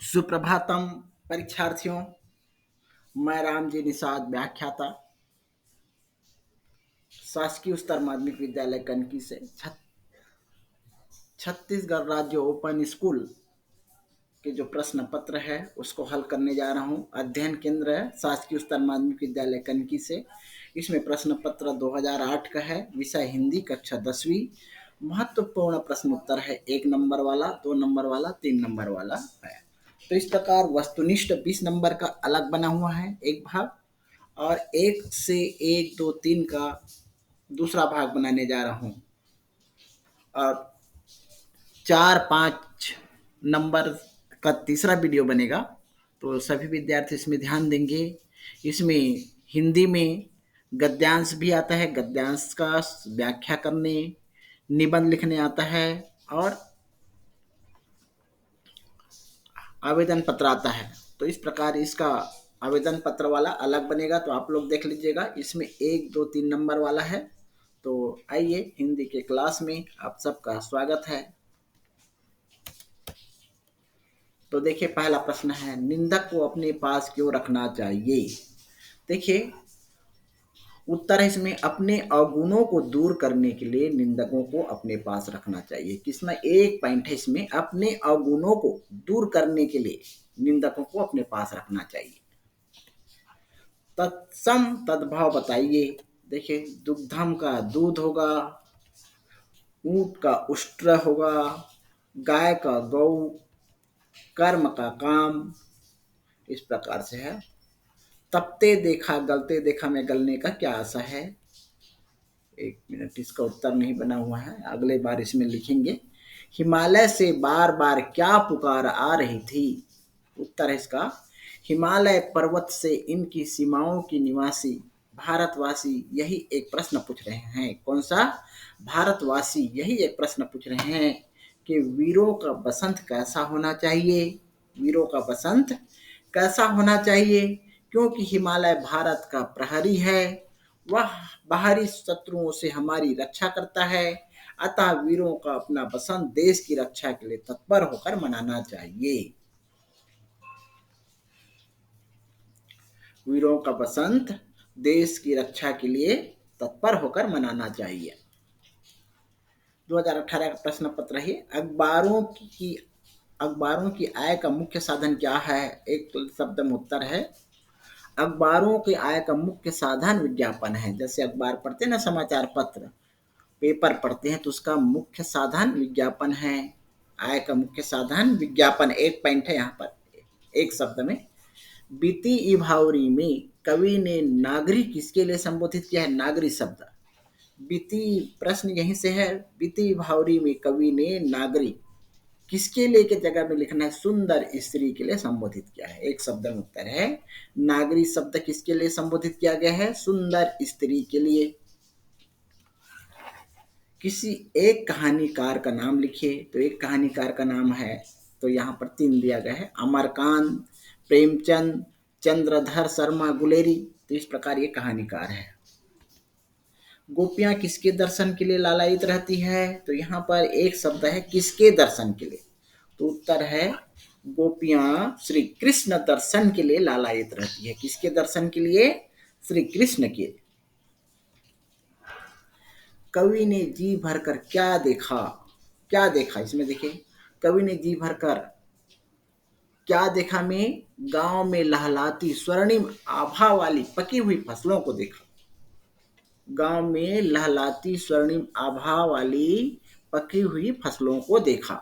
सुप्रभातम परीक्षार्थियों। मैं रामजी निषाद व्याख्याता शासकीय उच्चतर माध्यमिक विद्यालय कनकी से छत्तीसगढ़ राज्य ओपन स्कूल के जो प्रश्न पत्र है उसको हल करने जा रहा हूँ। अध्ययन केंद्र है शासकीय उच्चतर माध्यमिक विद्यालय कनकी से। इसमें प्रश्न पत्र 2008 का है। विषय हिंदी, कक्षा 10वीं। महत्वपूर्ण प्रश्न उत्तर है 1 नंबर वाला, 2 नंबर वाला, 3 नंबर वाला है। तो इस प्रकार वस्तुनिष्ठ 20 नंबर का अलग बना हुआ है एक भाग, और 1 से 1, 2, 3 का दूसरा भाग बनाने जा रहा हूँ। और 4, 5 नंबर का तीसरा वीडियो बनेगा। तो सभी विद्यार्थी इसमें ध्यान देंगे। इसमें हिंदी में गद्यांश भी आता है, गद्यांश का व्याख्या करने, निबंध लिखने आता है, और आवेदन पत्र आता है। तो इस प्रकार इसका आवेदन पत्र वाला अलग बनेगा, तो आप लोग देख लीजिएगा। इसमें 1, 2, 3 नंबर वाला है। तो आइए हिंदी के क्लास में आप सबका स्वागत है। तो देखिए, पहला प्रश्न है, निंदक को अपने पास क्यों रखना चाहिए। देखिए, उत्तर है इसमें, अपने अवगुणों को दूर करने के लिए निंदकों को अपने पास रखना चाहिए। किसमें एक पॉइंट है इसमें, अपने अवगुणों को दूर करने के लिए निंदकों को अपने पास रखना चाहिए। तत्सम तद्भाव बताइए। देखिए, दुग्धम का दूध होगा, ऊंट का उष्ट्र होगा, गाय का गौ, कर्म का काम, इस प्रकार से है। तपते देखा गलते देखा में गलने का क्या आशा है। 1 मिनट, इसका उत्तर नहीं बना हुआ है, अगले बार इसमें लिखेंगे। हिमालय से बार बार क्या पुकार आ रही थी। उत्तर है इसका, हिमालय पर्वत से इनकी सीमाओं की निवासी भारतवासी यही एक प्रश्न पूछ रहे हैं। कौन सा? भारतवासी यही एक प्रश्न पूछ रहे हैं कि वीरों का बसंत कैसा होना चाहिए। वीरों का बसंत कैसा होना चाहिए, क्योंकि हिमालय भारत का प्रहरी है, वह बाहरी शत्रुओं से हमारी रक्षा करता है। अतः वीरों का अपना बसंत देश की रक्षा के लिए तत्पर होकर मनाना चाहिए। वीरों का बसंत देश की रक्षा के लिए तत्पर होकर मनाना चाहिए। 2018 का प्रश्न पत्र है, अखबारों की आय का मुख्य साधन क्या है। एक शब्द में उत्तर है, अखबारों के आय का मुख्य साधन विज्ञापन है। जैसे अखबार पढ़ते हैं ना, समाचार पत्र, पेपर पढ़ते हैं, तो उसका मुख्य साधन विज्ञापन है। आय का मुख्य साधन विज्ञापन, एक पॉइंट है यहाँ पर एक शब्द में। बीती इभावरी में कवि ने नागरी किसके लिए संबोधित किया है। नागरी शब्द, बीती प्रश्न यहीं से है। बीती इभावरी में कवि ने नागरी किसके लिए के जगह में लिखना है, सुंदर स्त्री के लिए संबोधित किया है। एक शब्द में उत्तर है, नागरी शब्द किसके लिए संबोधित किया गया है, सुंदर स्त्री के लिए। किसी एक कहानीकार का नाम लिखिए। तो एक कहानीकार का नाम है, तो यहाँ पर 3 दिया गया है, अमरकांत, प्रेमचंद, चंद्रधर शर्मा गुलेरी। तो इस प्रकार ये कहानीकार है। गोपियां किसके दर्शन के लिए लालायित रहती है। तो यहाँ पर एक शब्द है, किसके दर्शन के लिए। तो उत्तर है, गोपियां श्री कृष्ण दर्शन के लिए लालायित रहती है। किसके दर्शन के लिए, श्री कृष्ण के। कवि ने जी भरकर क्या देखा। क्या देखा, इसमें देखिए, कवि ने जी भरकर क्या देखा में गांव में लहलाती स्वर्णिम आभा वाली पकी हुई फसलों को देखा। गांव में लहलाती स्वर्णिम आभा वाली पकी हुई फसलों को देखा।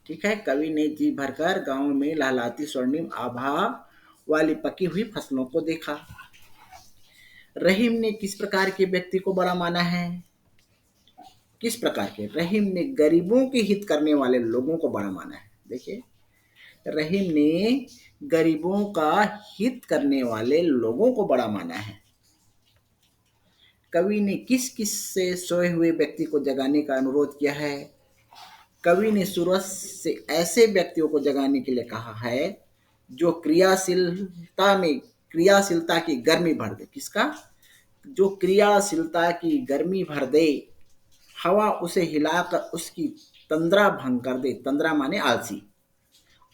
ठीक है, कवि ने जी भरकर गांव में लहलाती स्वर्णिम आभा वाली पकी हुई फसलों को देखा। रहीम ने किस प्रकार के व्यक्ति को बड़ा माना है। किस प्रकार के, रहीम ने गरीबों के हित करने वाले लोगों को बड़ा माना है। देखिए, रहीम ने गरीबों का हित करने वाले लोगों को बड़ा माना है। कवि ने किस किस से सोए हुए व्यक्ति को जगाने का अनुरोध किया है। कवि ने सूरज से ऐसे व्यक्तियों को जगाने के लिए कहा है जो क्रियाशीलता की गर्मी भर दे। किसका, जो क्रियाशीलता की गर्मी भर दे, हवा उसे हिलाकर उसकी तंद्रा भंग कर दे। तंद्रा माने आलसी,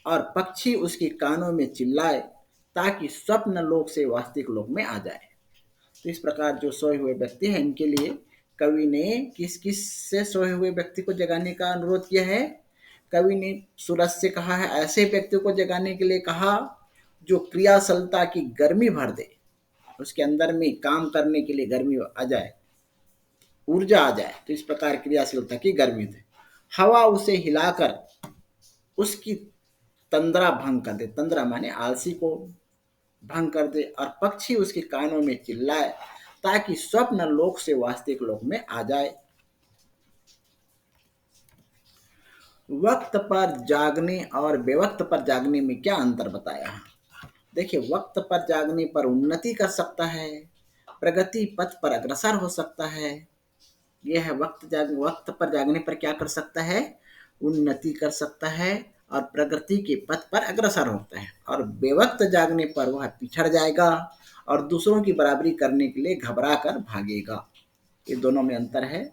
और पक्षी उसके कानों में चिल्लाए ताकि स्वप्न लोक से वास्तविक लोक में आ जाए। तो इस प्रकार जो सोए हुए व्यक्ति हैं इनके लिए कवि ने किस किस से सोए हुए व्यक्ति को जगाने का अनुरोध किया है। कवि ने सूरज से कहा है, ऐसे व्यक्ति को जगाने के लिए कहा जो क्रियाशीलता की गर्मी भर दे, उसके अंदर में काम करने के लिए गर्मी आ जाए, ऊर्जा आ जाए। तो इस प्रकार क्रियाशीलता की गर्मी दे। हवा उसे हिलाकर उसकी तंद्रा भंग कर दे, तंद्रा माने आलसी को भंग कर दे, और पक्षी उसके कानों में चिल्लाए ताकि स्वप्न लोक से वास्तविक लोक में आ जाए। वक्त पर जागने और बेवक्त पर जागने में क्या अंतर बताया। देखिए, वक्त पर जागने पर उन्नति कर सकता है, प्रगति पथ पर अग्रसर हो सकता है। यह है वक्त पर जागने पर क्या कर सकता है, उन्नति कर सकता है और प्रगति के पथ पर अग्रसर होता है। और बेवक्त जागने पर वह पिछड़ जाएगा और दूसरों की बराबरी करने के लिए घबरा कर भागेगा। ये दोनों में अंतर है।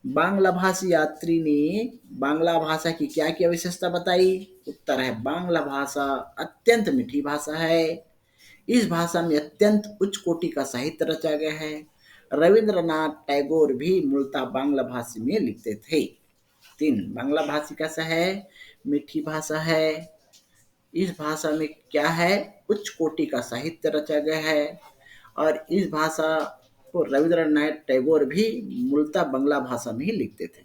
बांग्ला भाषी यात्री ने बांग्ला भाषा की क्या क्या विशेषता बताई। उत्तर है, बांग्ला भाषा अत्यंत मीठी भाषा है। इस भाषा में अत्यंत उच्च कोटि का साहित्य रचा गया है। रविंद्रनाथ टैगोर भी मूलतः बांग्ला भाषा में लिखते थे। 3, बांग्ला भाषा कैसा है, मीठी भाषा है। इस भाषा में क्या है, उच्च कोटि का साहित्य रचा गया है। और इस भाषा को रविंद्रनाथ टैगोर भी मूलतः बांग्ला भाषा में ही लिखते थे।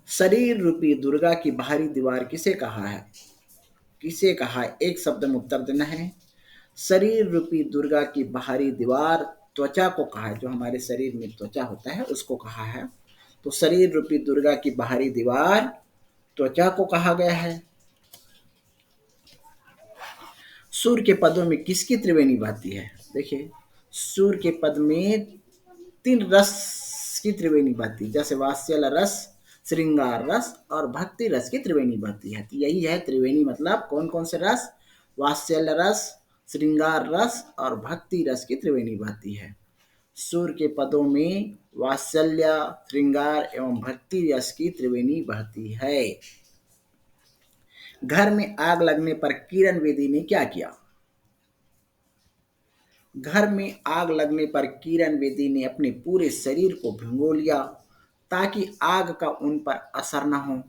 शरीर रूपी दुर्गा की बाहरी दीवार किसे कहा है, किसे कहा है, एक शब्द में उत्तर देना है। शरीर रूपी दुर्गा की बाहरी दीवार त्वचा को कहा है, जो हमारे शरीर में त्वचा होता है उसको कहा है। तो शरीर रूपी दुर्गा की बाहरी दीवार त्वचा को कहा गया है। सूर्य के पदों में किसकी त्रिवेणी बहती है। देखिए, सूर्य के पद में 3 रस की त्रिवेणी बहती है, जैसे वात्सल्य रस, श्रृंगार रस और भक्ति रस की त्रिवेणी बहती है। तो यही है त्रिवेणी, मतलब कौन कौन से रस, वात्सल्य रस, श्रृंगार रस और भक्ति रस की त्रिवेणी बहती है। सूर्य के पदों में वात्सल्य, श्रृंगार एवं भक्ति रस की त्रिवेणी बहती है। घर में आग लगने पर किरण बेदी ने क्या किया। घर में आग लगने पर किरण बेदी ने अपने पूरे शरीर को भिगो लिया ताकि आग का उन पर असर न हो,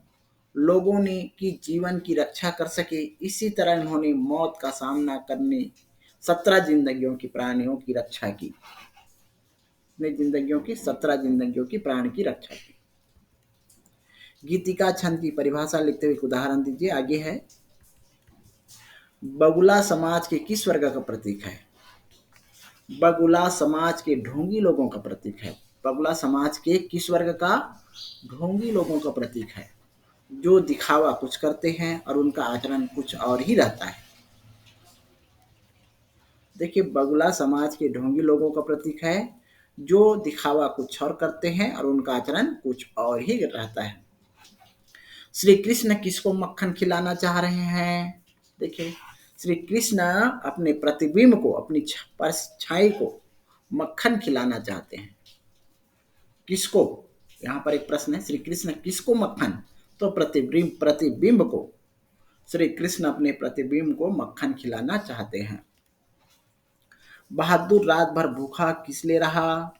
लोगों ने की जीवन की रक्षा कर सके। इसी तरह उन्होंने मौत का सामना करने 17 जिंदगियों की प्राणियों की रक्षा की, अपनी जिंदगियों की 17 जिंदगियों की प्राण की रक्षा की। गीतिका छंद की परिभाषा लिखते हुए एक उदाहरण दीजिए। आगे है, बगुला समाज के किस वर्ग का प्रतीक है। बगुला समाज के ढोंगी लोगों का प्रतीक है। बगुला समाज के किस वर्ग का, ढोंगी लोगों का प्रतीक है, जो दिखावा कुछ करते हैं और उनका आचरण कुछ और ही रहता है। देखिए, बगुला समाज के ढोंगी लोगों का प्रतीक है, जो दिखावा कुछ और करते हैं और उनका आचरण कुछ और ही रहता है। श्री कृष्ण किसको मक्खन खिलाना चाह रहे हैं। देखिए, श्री कृष्ण अपने प्रतिबिंब को, अपनी परछाई को मक्खन खिलाना चाहते हैं। किसको, यहाँ पर एक प्रश्न है, श्री कृष्ण किसको मक्खन, तो प्रतिबिंब को। श्री कृष्ण अपने प्रतिबिंब को मक्खन खिलाना चाहते हैं। बहादुर रात भर भूखा किस लिए रहा।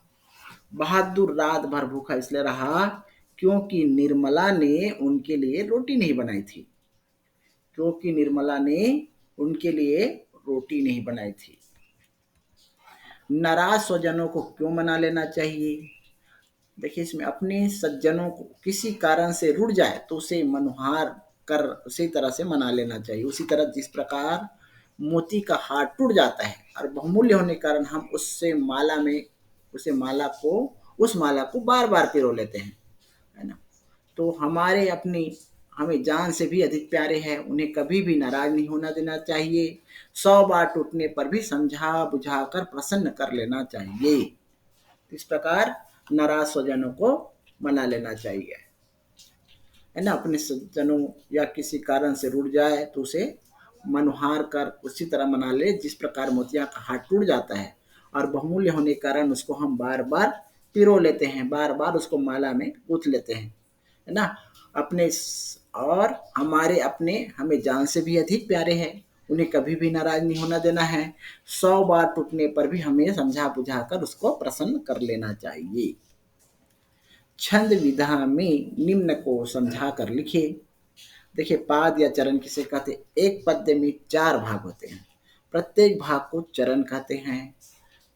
बहादुर रात भर भूखा इसलिए रहा क्योंकि निर्मला ने उनके लिए रोटी नहीं बनाई थी। क्योंकि निर्मला ने उनके लिए रोटी नहीं बनाई थी। नाराज स्वजनों को क्यों मना लेना चाहिए। देखिए, इसमें अपने सज्जनों को किसी कारण से रुठ जाए तो उसे मनुहार कर उसी तरह से मना लेना चाहिए। उसी तरह जिस प्रकार मोती का हार टूट जाता है और बहुमूल्य होने के कारण हम उस माला को बार बार पिरो लेते हैं, है ना। तो हमें जान से भी अधिक प्यारे हैं, उन्हें कभी भी नाराज नहीं होना देना चाहिए। 100 बार टूटने पर भी समझा बुझा कर प्रसन्न कर लेना चाहिए। इस प्रकार नाराज स्वजनों को मना लेना चाहिए, है ना। अपने सज्जनों या किसी कारण से रुठ जाए तो उसे मनुहार कर उसी तरह मना ले जिस प्रकार मोतिया का हाथ टूट जाता है और बहुमूल्य होने के कारण उसको हम बार बार पिरो लेते हैं, बार बार उसको माला में गूंथ लेते हैं, है ना। अपने और हमारे अपने हमें जान से भी अधिक प्यारे हैं। उन्हें कभी भी नाराज नहीं होना देना है। 100 बार टूटने पर भी हमें समझा बुझा कर उसको प्रसन्न कर लेना चाहिए। छंद विधा में निम्न को समझा कर लिखे। देखिए, पाद या चरण किसे कहते हैं? एक पद्य में 4 भाग होते हैं। प्रत्येक भाग को चरण कहते हैं।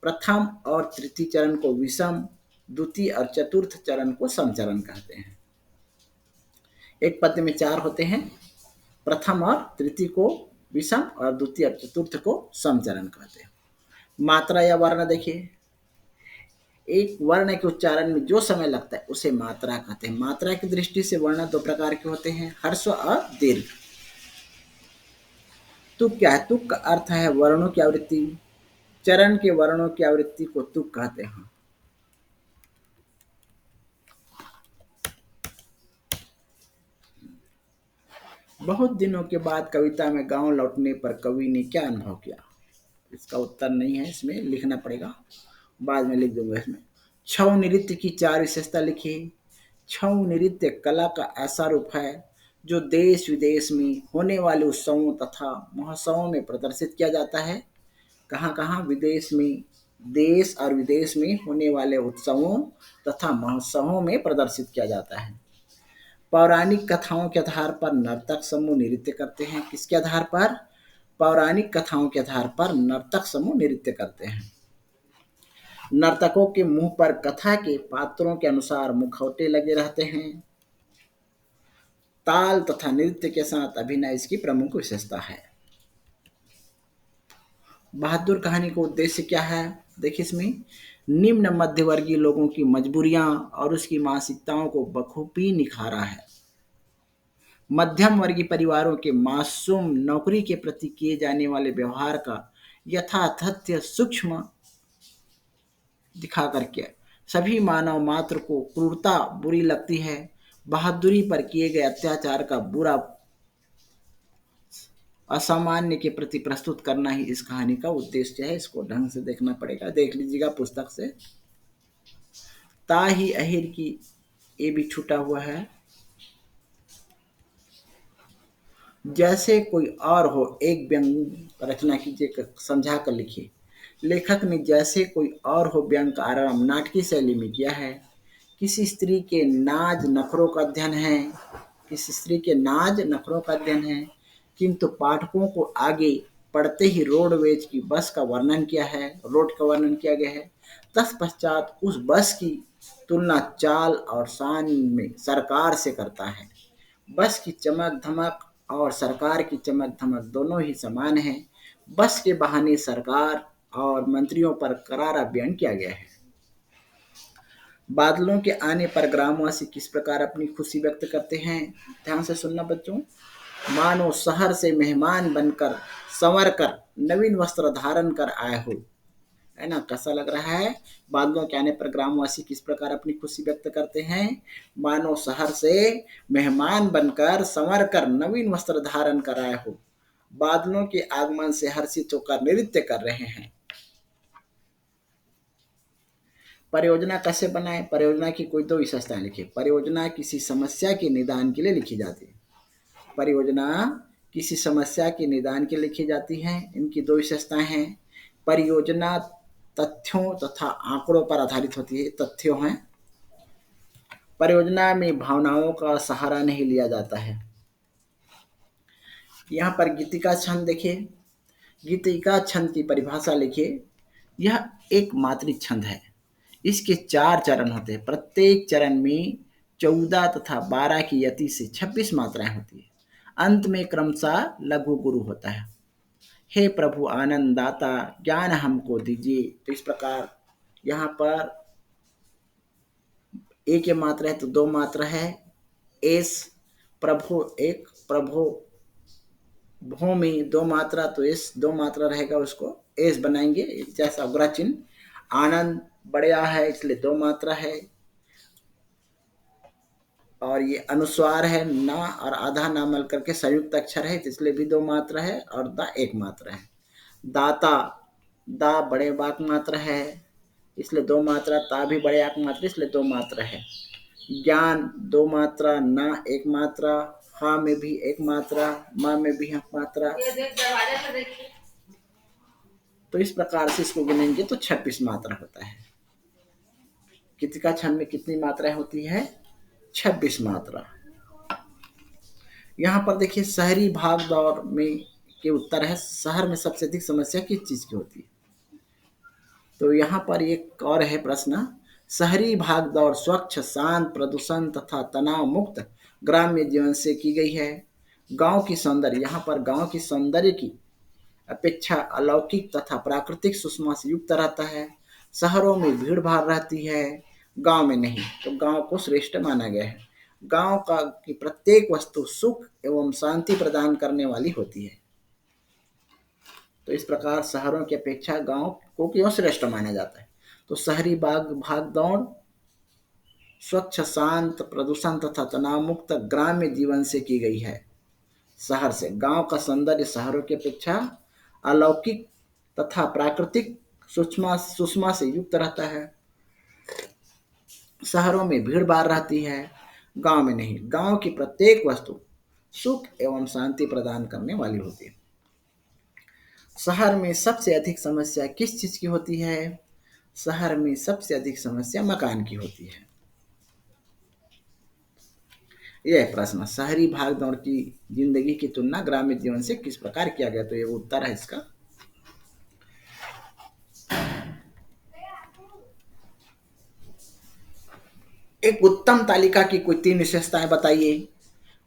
प्रथम और तृतीय चरण को विषम, द्वितीय और चतुर्थ चरण को समचरण कहते हैं। एक पद्य में 4 होते हैं। प्रथम और तृतीय को विषम और द्वितीय और चतुर्थ को समचरण कहते हैं। मात्रा या वर्ण देखिए, एक वर्ण के उच्चारण में जो समय लगता है उसे मात्रा कहते हैं। मात्रा की दृष्टि से वर्ण 2 प्रकार के होते हैं, ह्रस्व और दीर्घ। तुक क्या है? तुक का अर्थ है वर्णों की आवृत्ति। चरण के वर्णों की आवृत्ति को तुक कहते हैं। बहुत दिनों के बाद कविता में गांव लौटने पर कवि ने क्या अनुभव किया? इसका उत्तर नहीं है, इसमें लिखना पड़ेगा, बाद में लिख दूंगा इसमें। छऊ नृत्य की 4 विशेषता लिखिए। छऊ नृत्य कला का ऐसा रूप है जो देश विदेश में होने वाले उत्सवों तथा महोत्सवों में प्रदर्शित किया जाता है। कहाँ कहाँ? विदेश में, देश और विदेश में होने वाले उत्सवों तथा महोत्सवों में प्रदर्शित किया जाता है। पौराणिक कथाओं के आधार पर नर्तक समूह नृत्य करते हैं। किसके आधार पर? पौराणिक कथाओं के आधार पर नर्तक समूह नृत्य करते हैं। नर्तकों के मुंह पर कथा के पात्रों के अनुसार मुखौटे लगे रहते हैं। ताल तथा नृत्य के साथ अभिनय इसकी प्रमुख विशेषता है। बहादुर कहानी का उद्देश्य क्या है? देखिए, इसमें निम्न मध्यवर्गीय लोगों की मजबूरियां और उसकी मानसिकताओं को बखूबी निखारा है। मध्यम वर्गीय परिवारों के मासूम नौकरी के प्रति किए जाने वाले व्यवहार का यथातथ्य सूक्ष्म दिखा करके सभी मानव मात्र को क्रूरता बुरी लगती है। बहादुरी पर किए गए अत्याचार का बुरा असामान्य के प्रति प्रस्तुत करना ही इस कहानी का उद्देश्य है। इसको ढंग से देखना पड़ेगा, देख लीजिएगा पुस्तक से। ताही अहिर की ये भी छूटा हुआ है। जैसे कोई और हो एक व्यंग रचना कीजिए, समझा कर लिखिए। लेखक ने जैसे कोई और हो व्यंग का आरंभ नाटकीय शैली में किया है। किसी स्त्री के नाज नखरों का अध्ययन है, किसी स्त्री के नाज नखरों का अध्ययन है, किंतु पाठकों को आगे पढ़ते ही रोडवेज की बस का वर्णन किया है, रोड का वर्णन किया गया है। तत्पश्चात उस बस की तुलना चाल और शान में सरकार से करता है। बस की चमक धमक और सरकार की चमक धमक दोनों ही समान है। बस के बहाने सरकार और मंत्रियों पर करारा बयान किया गया है। बादलों के आने पर ग्रामवासी किस प्रकार अपनी खुशी व्यक्त करते हैं? ध्यान से सुनना बच्चों। मानो शहर से मेहमान बनकर संवर कर नवीन वस्त्र धारण कर आए हो। है ना, कैसा लग रहा है? बादलों के आने पर ग्रामवासी किस प्रकार अपनी खुशी व्यक्त करते हैं? मानो शहर से मेहमान बनकर संवर कर नवीन वस्त्र धारण कर आए हो। बादलों के आगमन से हर्षित होकर नृत्य कर रहे हैं। परियोजना कैसे बनाए? परियोजना की कोई 2 विशेषताएं लिखिए। परियोजना किसी समस्या के निदान के लिए लिखी जाती है। परियोजना किसी समस्या के निदान के लिए लिखी जाती है। इनकी 2 विशेषताएं हैं। परियोजना तथ्यों तथा आंकड़ों पर आधारित होती है। तथ्यों हैं। परियोजना में भावनाओं का सहारा नहीं लिया जाता है। यहाँ पर गीतिका छंद देखिए। गीतिका छंद की परिभाषा लिखिए। यह एक मात्रिक छंद है। इसके 4 चरण होते हैं। प्रत्येक चरण में 14 तथा 12 की यति से 26 मात्राएं होती है। अंत में क्रमशः लघु गुरु होता है। हे प्रभु आनंद दाता ज्ञान हमको दीजिए। तो इस प्रकार यहाँ पर एक मात्रा है तो 2 मात्रा है। एस प्रभु एक, प्रभु भो में 2 मात्रा, तो एस 2 मात्रा रहेगा, उसको एस बनाएंगे जैसा अग्रह चिन्ह। आनंद बढ़िया है इसलिए 2 मात्रा है। और ये अनुस्वार है, ना और आधा ना मल करके संयुक्त अक्षर है इसलिए भी 2 मात्रा है। और दा 1 मात्रा है। दाता दा बड़े बाक मात्रा है इसलिए 2 मात्रा। ता भी बड़े आक मात्रा इसलिए 2 मात्रा है। ज्ञान 2 मात्रा, ना 1 मात्रा। खा में भी एक मात्रा, माँ में भी एक मात्रा। तो इस प्रकार से इसको गिनेंगे तो 26 मात्रा होता है। कितका छंद में कितनी मात्राएं होती है? 26 मात्रा। यहाँ पर देखिए शहरी भाग दौड़ में के उत्तर है, शहर में सबसे अधिक समस्या किस चीज की होती है? तो यहाँ पर एक और है प्रश्न, शहरी भाग दौड़ स्वच्छ, शांत, प्रदूषण तथा तनाव मुक्त ग्राम्य जीवन से की गई है। गांव की सौंदर्य, यहाँ पर गांव की सौंदर्य की अपेक्षा अलौकिक तथा प्राकृतिक सुषमा से युक्त रहता है। शहरों में भीड़ भाड़ रहती है, गांव में नहीं। तो गांव को श्रेष्ठ माना गया है। गांव का की प्रत्येक वस्तु सुख एवं शांति प्रदान करने वाली होती है। तो इस प्रकार शहरों की अपेक्षा गांव को क्यों श्रेष्ठ माना जाता है? तो शहरी भाग दौड़ स्वच्छ, शांत, प्रदूषण तथा तनाव मुक्त ग्राम्य जीवन से की गई है। शहर से गांव का सौंदर्य शहरों की अपेक्षा अलौकिक तथा प्राकृतिक सुषमा से युक्त रहता है। शहरों में भीड़ भाड़ रहती है, गांव में नहीं। गांव की प्रत्येक वस्तु सुख एवं शांति प्रदान करने वाली होती है। शहर में सबसे अधिक समस्या किस चीज की होती है? शहर में सबसे अधिक समस्या मकान की होती है। यह प्रश्न, शहरी भागदौड़ की जिंदगी की तुलना ग्रामीण जीवन से किस प्रकार किया गया? तो ये उत्तर है इसका। एक उत्तम तालिका की कोई 3 विशेषताएं बताइए।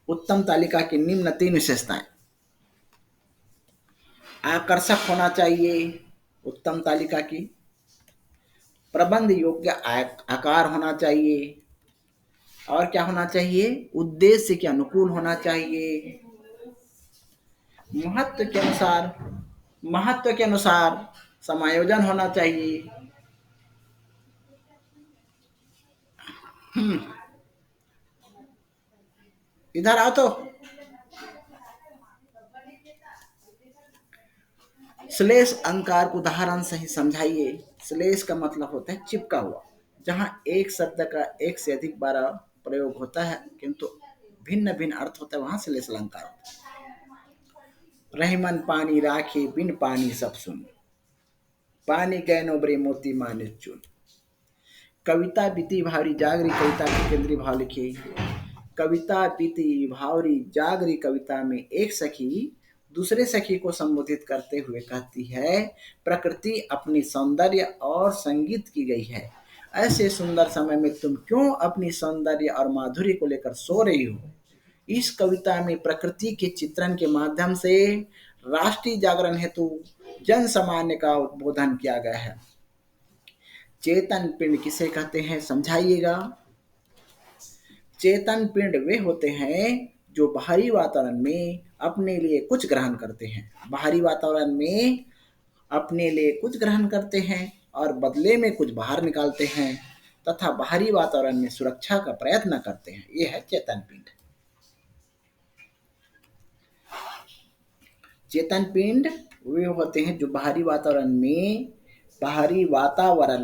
उत्तम तालिका की निम्न 3 विशेषताएं। आकर्षक होना चाहिए उत्तम तालिका की, प्रबंध योग्य आकार होना चाहिए, और क्या होना चाहिए? उद्देश्य के अनुकूल होना चाहिए, महत्व के अनुसार समायोजन होना चाहिए। इधर आओ तो। श्लेष अलंकार को उदाहरण से ही समझाइए। श्लेष का मतलब होता है चिपका हुआ, जहां एक शब्द का एक से अधिक बार प्रयोग होता है किंतु भिन्न भिन्न अर्थ होता है, वहां श्लेष अलंकार होता है। रहीमन पानी राखे बिन पानी सब सुन, पानी गैनो बरे मोती मानिस चुन। कविता बीती भावरी जागरी कविता के केंद्रीय भाव लिखिए। कविता बीती भावरी जागरी कविता में एक सखी दूसरे सखी को संबोधित करते हुए कहती है, प्रकृति अपनी सौंदर्य और संगीत की गई है। ऐसे सुंदर समय में तुम क्यों अपनी सौंदर्य और माधुर्य को लेकर सो रही हो? इस कविता में प्रकृति के चित्रण के माध्यम से राष्ट्रीय जागरण हेतु जन सामान्य का उद्बोधन किया गया है। चेतन पिंड किसे कहते हैं? समझाइएगा। चेतन पिंड वे होते हैं जो बाहरी वातावरण में अपने लिए कुछ ग्रहण करते हैं। बाहरी वातावरण में अपने लिए कुछ ग्रहण करते हैं और बदले में कुछ बाहर निकालते हैं तथा बाहरी वातावरण में सुरक्षा का प्रयत्न करते हैं। यह है चेतन पिंड। चेतन पिंड वे होते हैं जो बाहरी वातावरण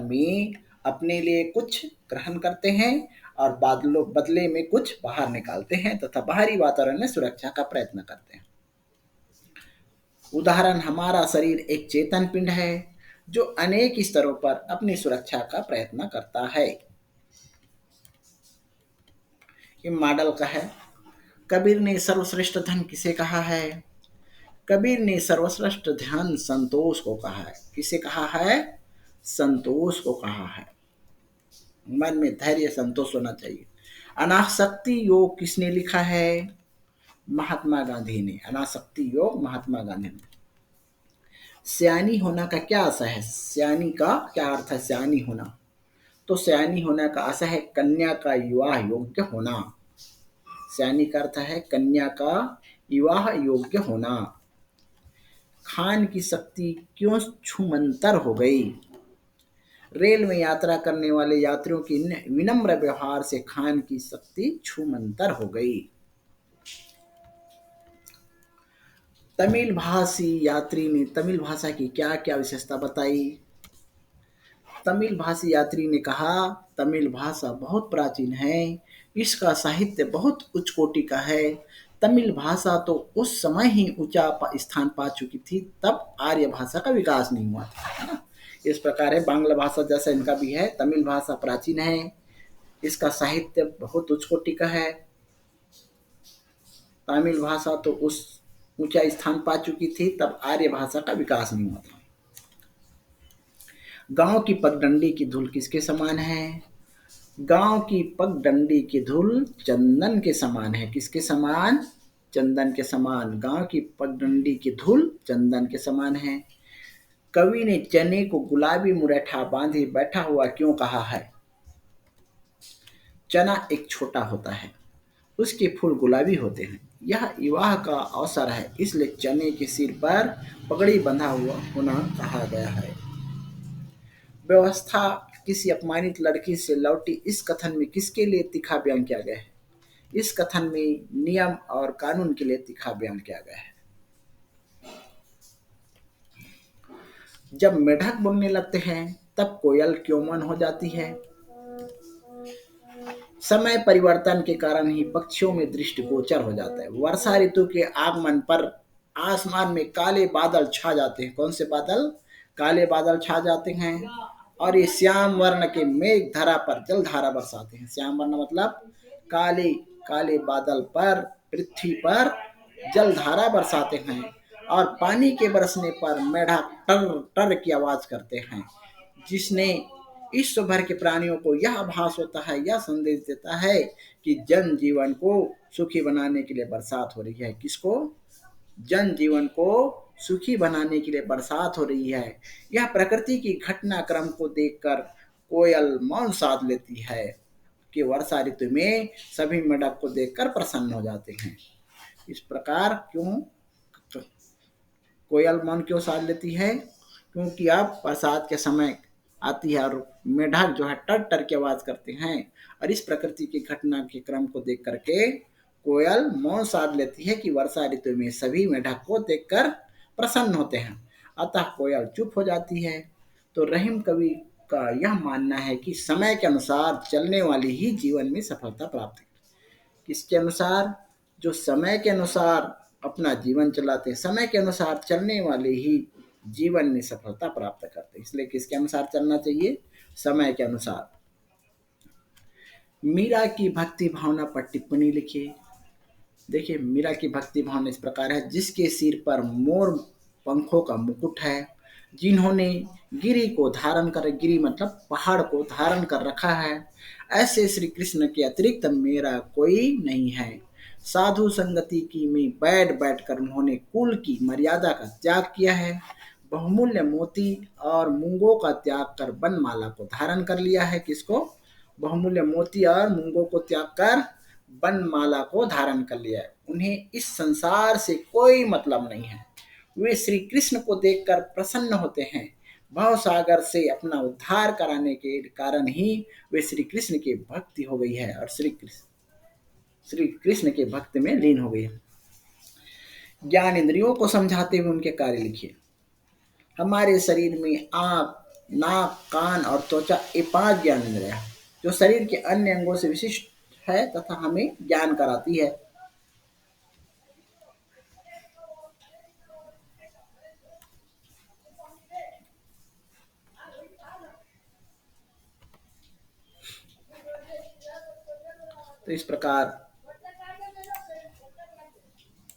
में अपने लिए कुछ ग्रहण करते हैं और बदले में कुछ बाहर निकालते हैं तथा बाहरी वातावरण में सुरक्षा का प्रयत्न करते हैं। उदाहरण, हमारा शरीर एक चेतन पिंड है जो अनेक स्तरों पर अपनी सुरक्षा का प्रयत्न करता है। ये मॉडल का है। कबीर ने सर्वश्रेष्ठ धन किसे कहा है? कबीर ने सर्वश्रेष्ठ धन संतोष को कहा है। किसे कहा है? संतोष को कहा है। मन में धैर्य संतोष होना चाहिए। अनासक्ति योग किसने लिखा है? महात्मा गांधी ने। अनासक्ति योग महात्मा गांधी ने। सयानी होना का क्या अर्थ है? सयानी का क्या अर्थ है? सयानी होना, तो सयानी होना का अर्थ है कन्या का विवाह योग्य होना। सयानी का अर्थ है कन्या का विवाह योग्य होना। खान की शक्ति क्यों छूमंतर हो गई? रेल में यात्रा करने वाले यात्रियों की विनम्र व्यवहार से खान की शक्ति छूमंतर हो गई। तमिल भाषी यात्री ने तमिल भाषा की क्या क्या विशेषता बताई? तमिल भाषी यात्री ने कहा, तमिल भाषा बहुत प्राचीन है, इसका साहित्य बहुत उच्च कोटि का है तमिल भाषा तो उस समय ही ऊंचा स्थान पा चुकी थी, तब आर्य भाषा का विकास नहीं हुआ था, है ना। इस प्रकार है, बांग्ला भाषा जैसा इनका भी है। तमिल भाषा प्राचीन है, इसका साहित्य बहुत उच्च कोटि का है। तमिल भाषा तो उस ऊंचा स्थान पा चुकी थी, तब आर्य भाषा का विकास नहीं हुआ था। गांव की पगडंडी की धूल किसके समान है? गांव की पगडंडी की धूल चंदन के समान है। किसके समान? चंदन के समान। गांव की पगडंडी की धूल चंदन के समान है। कवि ने चने को गुलाबी मुरैठा बांधे बैठा हुआ क्यों कहा है? चना एक छोटा होता है, उसके फूल गुलाबी होते हैं। यह विवाह का अवसर है, इसलिए चने के सिर पर पगड़ी बंधा हुआ होना कहा गया है। व्यवस्था किसी अपमानित लड़की से लौटी इस कथन में किसके लिए तीखा बयान किया गया है? इस कथन में नियम और कानून के लिए तीखा बयान किया गया है। जब मेढक बोलने लगते हैं तब कोयल क्यों मौन हो जाती है? समय परिवर्तन के कारण ही पक्षियों में दृष्टिगोचर हो जाता है। वर्षा ऋतु के आगमन पर आसमान में काले बादल छा जाते हैं। कौन से बादल? काले बादल छा जाते हैं, और ये श्याम वर्ण के मेघ धरा पर जलधारा बरसाते हैं। श्याम वर्ण मतलब काले काले बादल पर पृथ्वी पर जलधारा बरसाते हैं, और पानी के बरसने पर मेढक टर टर की आवाज करते हैं, जिसने विश्व भर के प्राणियों को यह आभास होता है, यह संदेश देता है कि जन जीवन को सुखी बनाने के लिए बरसात हो रही है। किसको? जन जीवन को सुखी बनाने के लिए बरसात हो रही है। यह प्रकृति की घटनाक्रम को देखकर कोयल मौन साध लेती है कि वर्षा ऋतु में सभी मेढक को देखकर प्रसन्न हो जाते हैं। इस प्रकार क्यों कोयल मौन क्यों साध लेती है? क्योंकि अब बरसात के समय आती है और मेढक जो है टर टर की आवाज करते हैं, और इस प्रकृति की घटना के क्रम को देख करके कोयल मौन साध लेती है कि वर्षा ऋतु में सभी मेढक को देखकर प्रसन्न होते हैं। अतः कोयल चुप हो जाती है। तो रहीम कवि का यह मानना है कि समय के अनुसार चलने वाली ही जीवन में सफलता प्राप्त है। किसके अनुसार? जो समय के अनुसार अपना जीवन चलाते हैं, समय के अनुसार चलने वाले ही जीवन में सफलता प्राप्त करते हैं। इसलिए किसके अनुसार चलना चाहिए? समय के अनुसार। मीरा की भक्ति भावना पर टिप्पणी लिखिए। देखिए, मीरा की भक्ति भावना इस प्रकार है। जिसके सिर पर मोर पंखों का मुकुट है, जिन्होंने गिरी को धारण कर, गिरी मतलब पहाड़ को धारण कर रखा है, ऐसे श्री कृष्ण के अतिरिक्त मेरा कोई नहीं है। साधु संगति की में बैठ बैठ कर उन्होंने कुल की मर्यादा का त्याग किया है। बहुमूल्य मोती और मूंगों का त्याग कर बनमाला को धारण कर लिया है। किसको? बहुमूल्य मोती और मूंगों को त्याग कर बनमाला को धारण कर लिया है। उन्हें इस संसार से कोई मतलब नहीं है। वे श्री कृष्ण को देखकर प्रसन्न होते हैं। भव सागर से अपना उद्धार कराने के कारण ही वे श्री कृष्ण की भक्ति हो गई है, और श्री कृष्ण के भक्त में लीन हो गई है। ज्ञान इंद्रियों को समझाते हुए उनके कार्य लिखिए। हमारे शरीर में आंख, नाक, कान और त्वचा ये 5 ज्ञान इंद्रियां हैं, जो शरीर के अन्य अंगों से विशिष्ट है तथा हमें ज्ञान कराती है। तो इस प्रकार